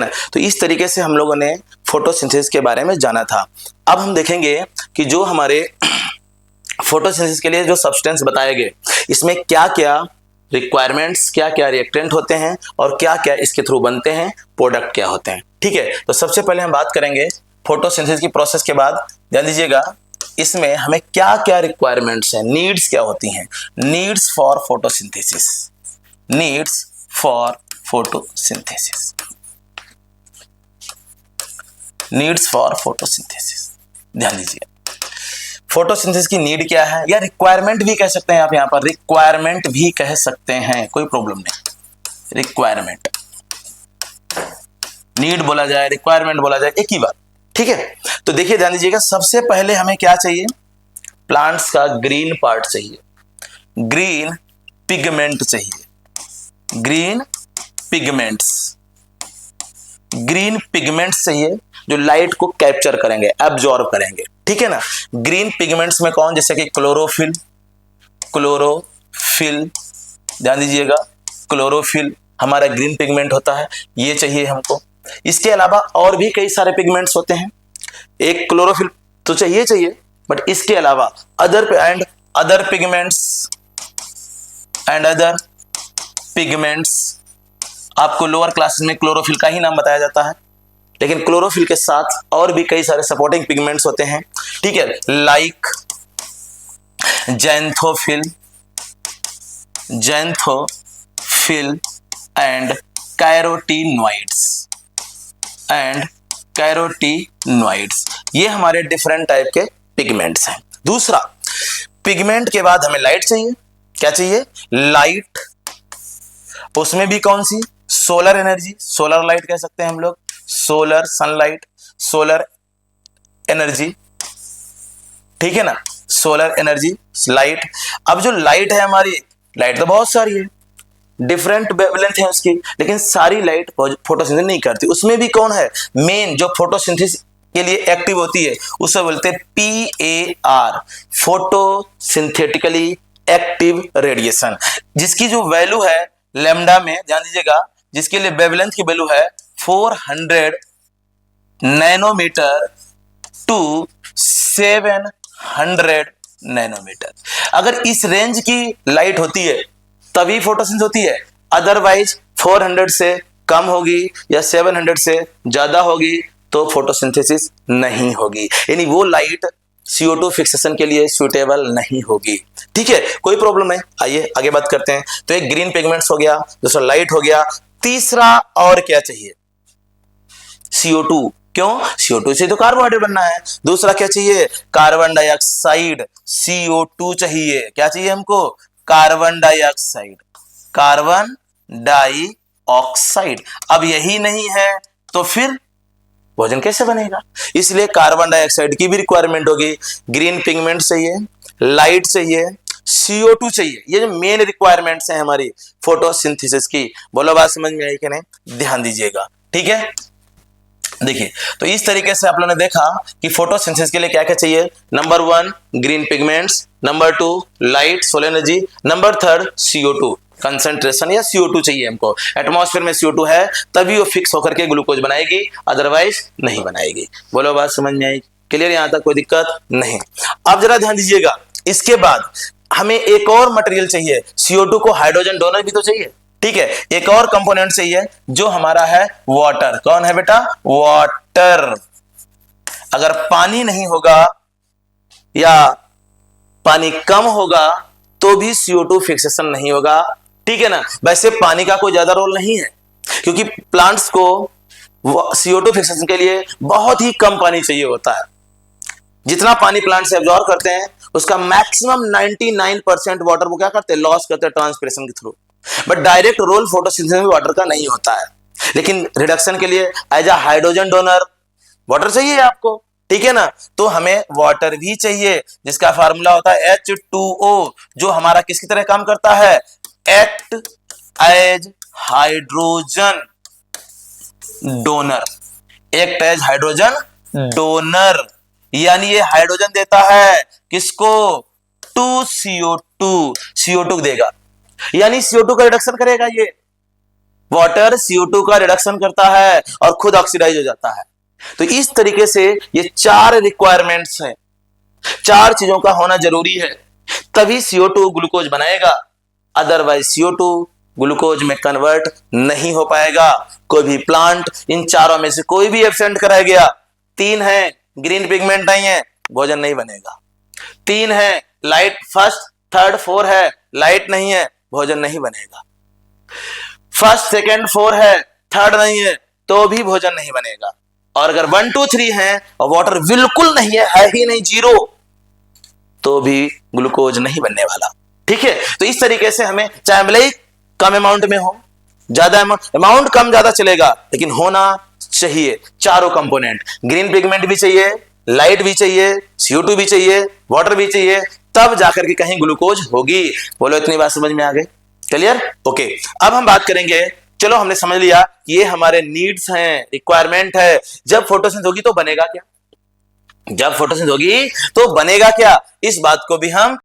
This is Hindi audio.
तो इस तरीके से हम लोगों ने फोटोसिंथेसिस के बारे में जाना था। अब हम देखेंगे कि जो हमारे फोटोसिंथेसिस के लिए जो सब्सटेंस बताए गए, इसमें क्या क्या रिक्वायरमेंट्स, क्या क्या रिएक्टेंट होते हैं और क्या क्या इसके थ्रू बनते हैं, प्रोडक्ट क्या होते हैं। ठीक है, तो सबसे पहले हम बात करेंगे फोटोसिंथेसिस की प्रोसेस के बाद। ध्यान दीजिएगा, इसमें हमें क्या क्या रिक्वायरमेंट्स हैं, नीड्स क्या होती हैं। Needs for photosynthesis, needs for photosynthesis, needs for photosynthesis. ध्यान दीजिए, फोटोसिंथेसिस की नीड क्या है, या रिक्वायरमेंट भी कह सकते हैं आप, यहां पर रिक्वायरमेंट भी कह सकते हैं, कोई प्रॉब्लम नहीं। रिक्वायरमेंट, नीड बोला जाए, रिक्वायरमेंट बोला जाए, एक ही बात। ठीक है, तो देखिए ध्यान दीजिएगा, सबसे पहले हमें क्या चाहिए, प्लांट्स का ग्रीन पार्ट चाहिए, ग्रीन पिगमेंट चाहिए, ग्रीन पिगमेंट्स, ग्रीन पिगमेंट्स चाहिए जो लाइट को कैप्चर करेंगे, एब्जॉर्ब करेंगे। ठीक है ना, ग्रीन पिगमेंट्स में कौन, जैसे कि क्लोरोफिल, क्लोरोफिल, ध्यान दीजिएगा, क्लोरोफिल हमारा ग्रीन पिगमेंट होता है, ये चाहिए हमको। इसके अलावा और भी कई सारे पिगमेंट्स होते हैं, एक क्लोरोफिल तो चाहिए, बट इसके अलावा other pigments and other pigments, आपको लोअर क्लासेस में क्लोरोफिल का ही नाम बताया जाता है, लेकिन क्लोरोफिल के साथ और भी कई सारे सपोर्टिंग पिगमेंट्स होते हैं। ठीक है, like xanthophyll, xanthophyll and carotenoids, and carotenoids, ये हमारे डिफरेंट टाइप के पिगमेंट्स हैं। दूसरा, पिगमेंट के बाद हमें लाइट चाहिए। क्या चाहिए, लाइट, उसमें भी कौन सी, सोलर एनर्जी, सोलर लाइट कह सकते हैं हम लोग, सोलर सनलाइट, सोलर एनर्जी। ठीक है ना, सोलर एनर्जी, लाइट। अब जो लाइट है हमारी, लाइट तो बहुत सारी है, डिफरेंट वेवलेंथ है उसकी, लेकिन सारी लाइट फोटोसिंथेसिस नहीं करती। उसमें भी कौन है मेन जो फोटोसिंथेसिस के लिए एक्टिव होती है, उसे बोलते हैं PAR, फोटोसिंथेटिकली एक्टिव रेडिएशन, जिसकी जो वैल्यू है लैम्डा में, ध्यान दीजिएगा, जिसके लिए वेवलेंथ की वैल्यू है 400 नैनोमीटर टू 700 नैनोमीटर। अगर इस रेंज की लाइट होती है तभी फोटोसिंथेसिस होती है, अदरवाइज 400 से कम होगी या 700 से ज्यादा होगी तो फोटोसिंथेसिस नहीं होगी, यानी वो लाइट CO2 फिक्सेशन के लिए सुटेबल नहीं होगी। ठीक है, कोई प्रॉब्लम नहीं, आइए आगे बात करते हैं। तो एक ग्रीन पिगमेंट्स हो गया, दूसरा लाइट हो गया, तीसरा और क्या चाहिए, CO2। क्यों, CO2 से तो कार्बोहाइड्रेट बनना है। दूसरा क्या चाहिए, कार्बन डाइऑक्साइड, CO2 चाहिए। क्या चाहिए हमको, कार्बन डाइऑक्साइड, कार्बन डाइऑक्साइड। अब यही नहीं है तो फिर भोजन कैसे बनेगा, इसलिए कार्बन डाइऑक्साइड की भी रिक्वायरमेंट होगी। ग्रीन पिगमेंट चाहिए, लाइट चाहिए, CO2 चाहिए। ये जो मेन रिक्वायरमेंट्स हैं हमारी फोटोसिंथेसिस की। बोलो बात समझ में आई कि नहीं, ध्यान दीजिएगा। ठीक है, देखिए, तो इस तरीके से आप लोगों ने देखा कि फोटोसिंथेसिस के लिए क्या क्या चाहिए। Number 1 green pigments, number 2 light, solar energy, number 3 CO2 concentration, या CO2 चाहिए हमको। एटमॉस्फेयर में CO2 है तभी वो फिक्स होकर के ग्लूकोज बनाएगी, अदरवाइज नहीं बनाएगी। बोलो बात समझ में आई, क्लियर, यहां तक कोई दिक्कत नहीं। अब जरा ध्यान दीजिएगा, इसके बाद हमें एक और मटेरियल चाहिए, CO2 को हाइड्रोजन डोनर भी तो चाहिए। ठीक है, एक और कंपोनेंट चाहिए जो हमारा है वाटर। कौन है बेटा, वाटर। अगर पानी नहीं होगा या पानी कम होगा तो भी CO2 फिक्सेशन नहीं होगा। ठीक है ना, वैसे पानी का कोई ज्यादा रोल नहीं है, क्योंकि प्लांट्स को CO2 फिक्सेशन के लिए बहुत ही कम पानी चाहिए होता है। जितना पानी प्लांट से एब्जॉर्ब करते हैं उसका मैक्सिमम 99% वाटर वो क्या करते हैं, लॉस करते हैं ट्रांसपिरेशन के थ्रू। बट डायरेक्ट रोल फोटोसिंथेसिस में वाटर का नहीं होता है, लेकिन रिडक्शन के लिए as a hydrogen donor water चाहिए आपको। ठीक है ना, तो हमें वाटर भी चाहिए, जिसका फार्मूला होता है H2O, जो हमारा किसकी तरह काम करता है, act as hydrogen donor, act as hydrogen donor, यानी ये हाइड्रोजन देता है किसको, CO2 देगा, यानी CO2 का रिडक्शन करेगा ये। वाटर CO2 का रिडक्शन करता है और खुद ऑक्सीडाइज हो जाता है। तो इस तरीके से ये 4 रिक्वायरमेंट्स हैं, 4 चीजों का होना जरूरी है, तभी CO2 ग्लूकोज बनाएगा, अदरवाइज CO2 ग्लूकोज में कन्वर्ट नहीं हो पाएगा। कोई भी प्लांट इन चारों में से कोई भी एब्सेंट कराया गया, 3 है ग्रीन पिगमेंट नहीं है, भोजन नहीं बनेगा। 3 है लाइट, फर्स्ट थर्ड 4 है लाइट नहीं है, भोजन नहीं बनेगा। फर्स्ट सेकंड 4 है थर्ड नहीं है, तो भी भोजन नहीं बनेगा। और अगर 1 2 3 है और वाटर बिल्कुल नहीं है ही नहीं, 0, तो भी ग्लूकोज नहीं बनने वाला। ठीक है, तो इस तरीके से हमें चाहे भले ही कम अमाउंट में हो, ज्यादा अमाउंट कम ज्यादा चलेगा, लेकिन होना चाहिए चारों कंपोनेंट। ग्रीन पिगमेंट भी चाहिए, लाइट भी चाहिए, CO2 भी चाहिए, वाटर भी चाहिए, तब जाकर के कहीं ग्लूकोज होगी। बोलो इतनी बात समझ में आ गई? क्लियर? ओके, अब हम बात करेंगे, चलो हमने समझ लिया कि ये हमारे नीड्स हैं, रिक्वायरमेंट है। जब फोटोसिंथेसिस होगी तो बनेगा क्या? जब फोटोसिंथेसिस होगी तो बनेगा क्या, इस बात को भी हम